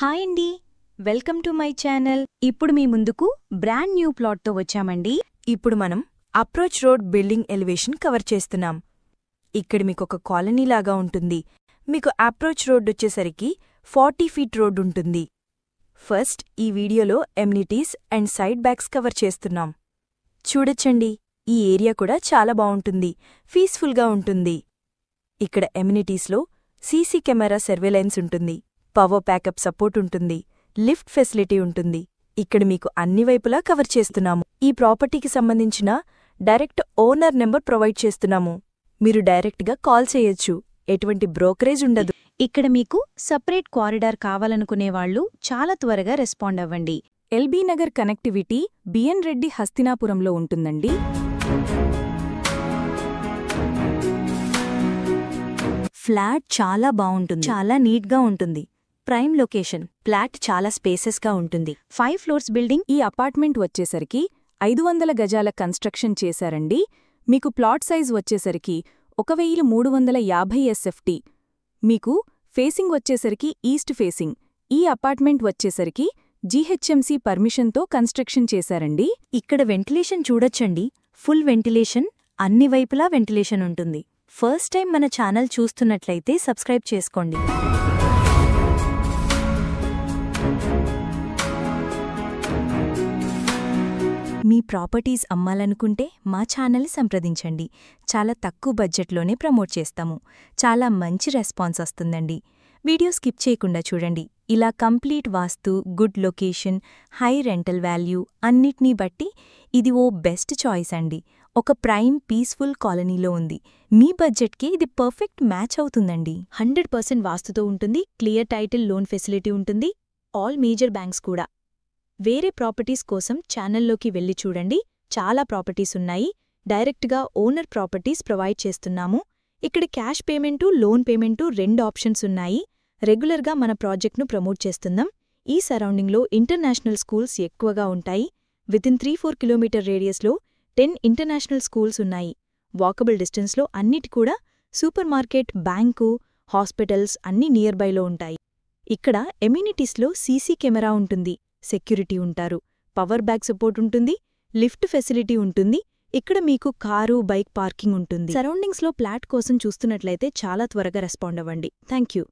Hi అండి, welcome to my channel. ఇప్పుడు మీ ముందుకు బ్రాండ్ న్యూ ప్లాట్తో వచ్చామండి. ఇప్పుడు మనం approach road building elevation cover చేస్తున్నాం. ఇక్కడ మీకొక కాలనీలాగా ఉంటుంది. మీకు అప్రోచ్ రోడ్ వచ్చేసరికి 40 ఫీట్ రోడ్ ఉంటుంది. ఫస్ట్ ఈ వీడియోలో amenities and side backs cover చేస్తున్నాం. చూడొచ్చండి, ఈ ఏరియా కూడా చాలా బావుంటుంది, పీస్ఫుల్గా ఉంటుంది. ఇక్కడ ఎమ్యూనిటీస్లో సీసీ కెమెరా సర్వేలెన్స్ ఉంటుంది, పవర్ ప్యాకప్ సపోర్ట్ ఉంటుంది, లిఫ్ట్ ఫెసిలిటీ ఉంటుంది. ఇక్కడ మీకు అన్ని వైపులా కవర్ చేస్తున్నాము. ఈ ప్రాపర్టీకి సంబంధించిన డైరెక్ట్ ఓనర్ నెంబర్ ప్రొవైడ్ చేస్తున్నాము. మీరు డైరెక్ట్గా కాల్ చేయొచ్చు, ఎటువంటి బ్రోకరేజ్ ఉండదు. ఇక్కడ మీకు సపరేట్ కారిడార్ కావాలనుకునేవాళ్లు చాలా త్వరగా రెస్పాండ్ అవ్వండి. ఎల్బీ నగర్ కనెక్టివిటీ బిఎన్ రెడ్డి హస్తినాపురంలో ఉంటుందండి. ఫ్లాట్ చాలా బావుంటుంది, చాలా నీట్గా ఉంటుంది. ప్రైమ్ లొకేషన్, ఫ్లాట్ చాలా స్పేసెస్గా ఉంటుంది. 5 ఫ్లోర్స్ బిల్డింగ్. ఈ అపార్ట్మెంట్ వచ్చేసరికి 500 గజాల కన్స్ట్రక్షన్ చేశారండి. మీకు ప్లాట్ సైజ్ వచ్చేసరికి 1350 SFT. మీకు ఫేసింగ్ వచ్చేసరికి ఈస్ట్ ఫేసింగ్. ఈ అపార్ట్మెంట్ వచ్చేసరికి జీహెచ్ఎంసీ పర్మిషన్తో కన్స్ట్రక్షన్ చేశారండి. ఇక్కడ వెంటిలేషన్ చూడొచ్చండి, ఫుల్ వెంటిలేషన్, అన్ని వైపులా వెంటిలేషన్ ఉంటుంది. ఫస్ట్ టైం మన ఛానల్ చూస్తున్నట్లయితే సబ్స్క్రైబ్ చేసుకోండి. మీ ప్రాపర్టీస్ అమ్మాలనుకుంటే మా ఛానల్ సంప్రదించండి. చాలా తక్కువ బడ్జెట్లోనే ప్రమోట్ చేస్తాము. చాలా మంచి రెస్పాన్స్ వస్తుందండి. వీడియో స్కిప్ చేయకుండా చూడండి. ఇలా complete vastu, good location, high rental value అన్నిటినీ బట్టి ఇది ఓ బెస్ట్ చాయిస్ అండి. ఒక ప్రైమ్ పీస్ఫుల్ కాలనీలో ఉంది. మీ బడ్జెట్కి ఇది పర్ఫెక్ట్ మ్యాచ్ అవుతుందండి. 100% వాస్తుతో ఉంటుంది. క్లియర్ టైటిల్ లోన్ ఫెసిలిటీ ఉంటుంది. ఆల్ మేజర్ బ్యాంక్స్ కూడా. వేరే ప్రాపర్టీస్ కోసం ఛానల్లోకి వెళ్ళి చూడండి, చాలా ప్రాపర్టీస్ ఉన్నాయి. డైరెక్ట్గా ఓనర్ ప్రాపర్టీస్ ప్రొవైడ్ చేస్తున్నాము. ఇక్కడ cash payment, loan payment 2 options ఉన్నాయి. రెగ్యులర్గా మన ప్రాజెక్ట్ను ప్రమోట్ చేస్తున్నాం. ఈ సరౌండింగ్లో ఇంటర్నేషనల్ స్కూల్స్ ఎక్కువగా ఉంటాయి. వితిన్ 3-4 కిలోమీటర్ రేడియస్లో 10 ఇంటర్నేషనల్ స్కూల్స్ ఉన్నాయి. వాకబుల్ డిస్టెన్స్లో అన్నిటి కూడా సూపర్ మార్కెట్, బ్యాంకు, హాస్పిటల్స్ అన్నీ నియర్ బైలో ఉంటాయి. ఇక్కడ ఎమ్యూనిటీస్లో సీసీ కెమెరా ఉంటుంది, సెక్యూరిటీ ఉంటారు, పవర్ బ్యాక్ సపోర్ట్ ఉంటుంది, లిఫ్ట్ ఫెసిలిటీ ఉంటుంది. ఇక్కడ మీకు కారు, బైక్ పార్కింగ్ ఉంటుంది. సరౌండింగ్స్లో ఫ్లాట్ కోసం చూస్తున్నట్లయితే చాలా త్వరగా రెస్పాండ్ అవ్వండి. Thank you.